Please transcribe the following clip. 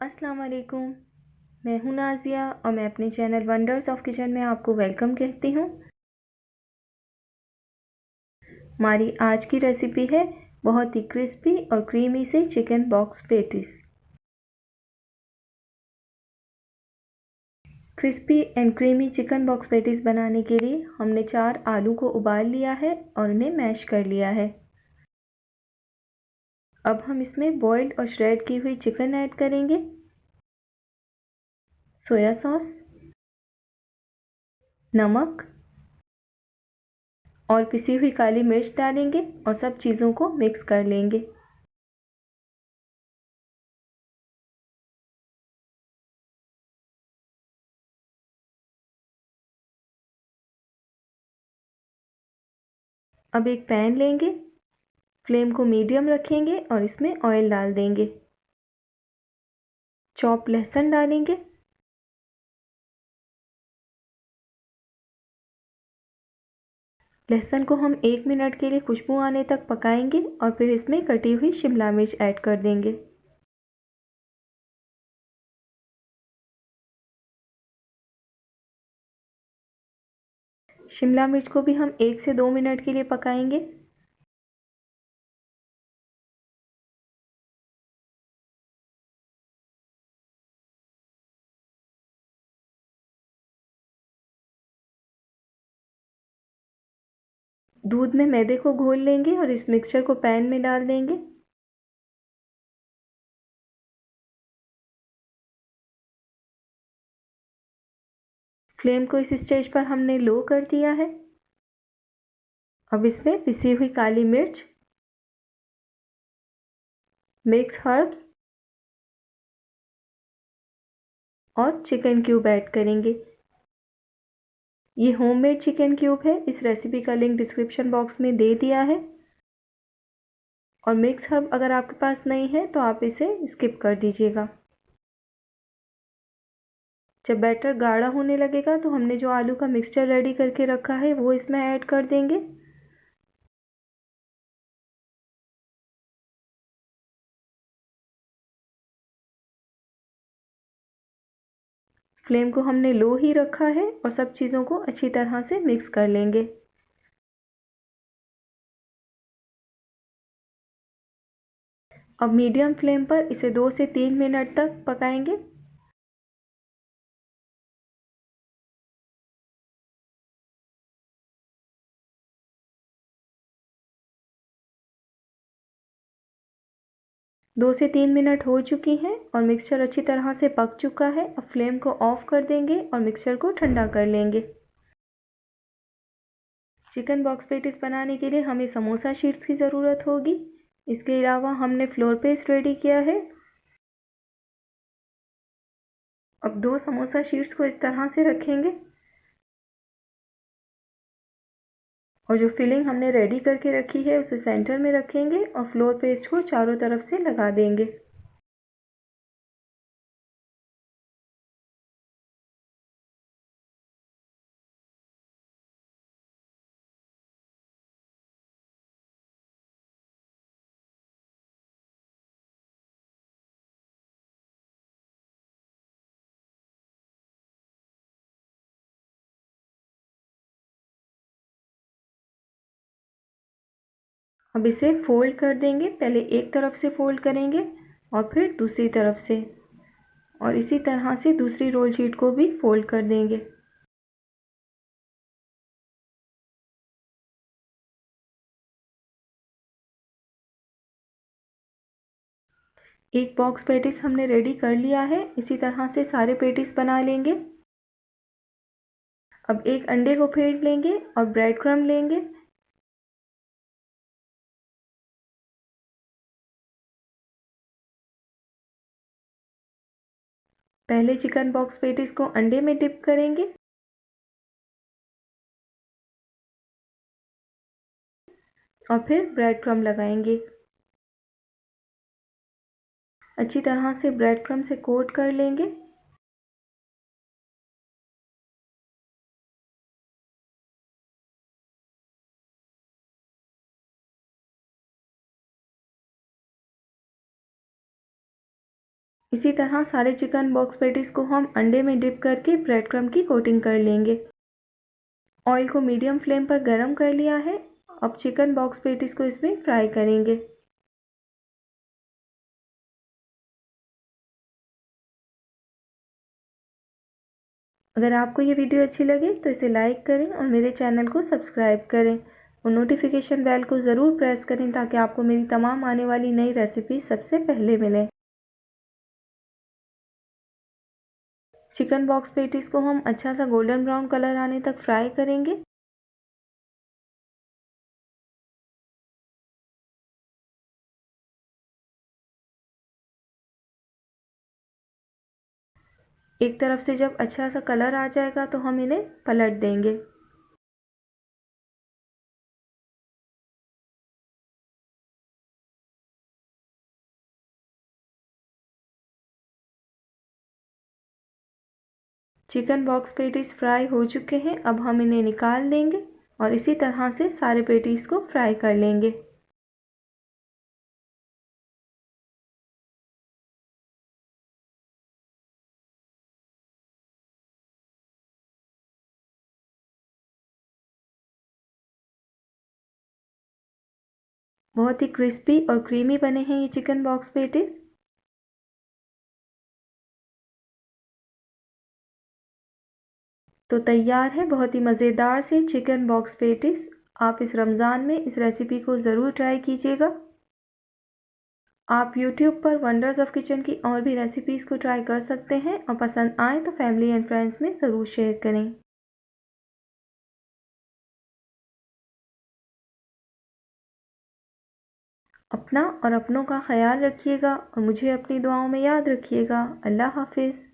अस्सलाम वालेकुम। मैं हूँ नाज़िया और मैं अपने चैनल वंडर्स ऑफ किचन में आपको वेलकम कहती हूँ। हमारी आज की रेसिपी है बहुत ही क्रिस्पी और क्रीमी से chicken box patties. Crispy and creamy chicken box patties बनाने के लिए हमने 4 आलू को उबाल लिया है और उन्हें मैश कर लिया है। अब हम इसमें बॉइल्ड और श्रेड की हुई चिकन ऐड करेंगे, सोया सॉस, नमक और पिसी हुई काली मिर्च डालेंगे और सब चीज़ों को मिक्स कर लेंगे। अब एक पैन लेंगे, फ्लेम को मीडियम रखेंगे और इसमें ऑयल डाल देंगे। चॉप लहसुन डालेंगे, लहसुन को हम 1 मिनट के लिए खुशबू आने तक पकाएंगे और फिर इसमें कटी हुई शिमला मिर्च ऐड कर देंगे। शिमला मिर्च को भी हम 1 से 2 मिनट के लिए पकाएंगे। दूध में मैदे को घोल लेंगे और इस मिक्सचर को पैन में डाल देंगे। फ्लेम को इस स्टेज पर हमने लो कर दिया है। अब इसमें पिसी हुई काली मिर्च, मिक्स हर्ब्स और चिकन क्यूब ऐड करेंगे। ये होममेड चिकन क्यूब है, इस रेसिपी का लिंक डिस्क्रिप्शन बॉक्स में दे दिया है। और मिक्स हर्ब अगर आपके पास नहीं है तो आप इसे स्किप कर दीजिएगा। जब बैटर गाढ़ा होने लगेगा तो हमने जो आलू का मिक्सचर रेडी करके रखा है वो इसमें ऐड कर देंगे। फ्लेम को हमने लो ही रखा है और सब चीज़ों को अच्छी तरह से मिक्स कर लेंगे। अब मीडियम फ्लेम पर इसे 2 से 3 मिनट तक पकाएंगे। दो से 3 मिनट हो चुकी हैं और मिक्सचर अच्छी तरह से पक चुका है। अब फ्लेम को ऑफ कर देंगे और मिक्सचर को ठंडा कर लेंगे। चिकन बॉक्स पेटीज बनाने के लिए हमें समोसा शीट्स की ज़रूरत होगी। इसके अलावा हमने फ्लोर पेस्ट रेडी किया है। अब 2 समोसा शीट्स को इस तरह से रखेंगे और जो फिलिंग हमने रेडी करके रखी है उसे सेंटर में रखेंगे और फ्लोर पेस्ट को चारों तरफ से लगा देंगे। अब इसे फोल्ड कर देंगे। पहले एक तरफ से फोल्ड करेंगे और फिर दूसरी तरफ से, और इसी तरह से दूसरी रोल शीट को भी फोल्ड कर देंगे। एक बॉक्स पेटीज हमने रेडी कर लिया है। इसी तरह से सारे पेटीज बना लेंगे। अब एक अंडे को फेंट लेंगे और ब्रेड क्रम्ब लेंगे। पहले चिकन बॉक्स पेटीज को अंडे में डिप करेंगे और फिर ब्रेड क्रम्ब लगाएंगे। अच्छी तरह से ब्रेड क्रम्ब से कोट कर लेंगे। इसी तरह सारे चिकन बॉक्स पैटीज को हम अंडे में डिप करके ब्रेड क्रम्ब की कोटिंग कर लेंगे। ऑयल को मीडियम फ्लेम पर गरम कर लिया है। अब चिकन बॉक्स पैटीज को इसमें फ्राई करेंगे। अगर आपको ये वीडियो अच्छी लगे तो इसे लाइक करें और मेरे चैनल को सब्सक्राइब करें और नोटिफिकेशन बेल को ज़रूर प्रेस करें ताकि आपको मेरी तमाम आने वाली नई रेसिपी सबसे पहले मिलें। चिकन बॉक्स पैटीज को हम अच्छा सा गोल्डन ब्राउन कलर आने तक फ्राई करेंगे। एक तरफ से जब अच्छा सा कलर आ जाएगा तो हम इन्हें पलट देंगे। चिकन बॉक्स पैटीज फ्राई हो चुके हैं। अब हम इन्हें निकाल लेंगे और इसी तरह से सारे पैटीज को फ्राई कर लेंगे। बहुत ही क्रिस्पी और क्रीमी बने हैं ये चिकन बॉक्स पैटीज। तो तैयार है बहुत ही मज़ेदार से चिकन बॉक्स पैटीज। आप इस रमज़ान में इस रेसिपी को ज़रूर ट्राई कीजिएगा। आप YouTube पर वंडर्स ऑफ किचन की और भी रेसिपीज़ को ट्राई कर सकते हैं और पसंद आए तो फैमिली एंड फ्रेंड्स में ज़रूर शेयर करें। अपना और अपनों का ख्याल रखिएगा और मुझे अपनी दुआओं में याद रखिएगा। अल्लाह हाफिज़।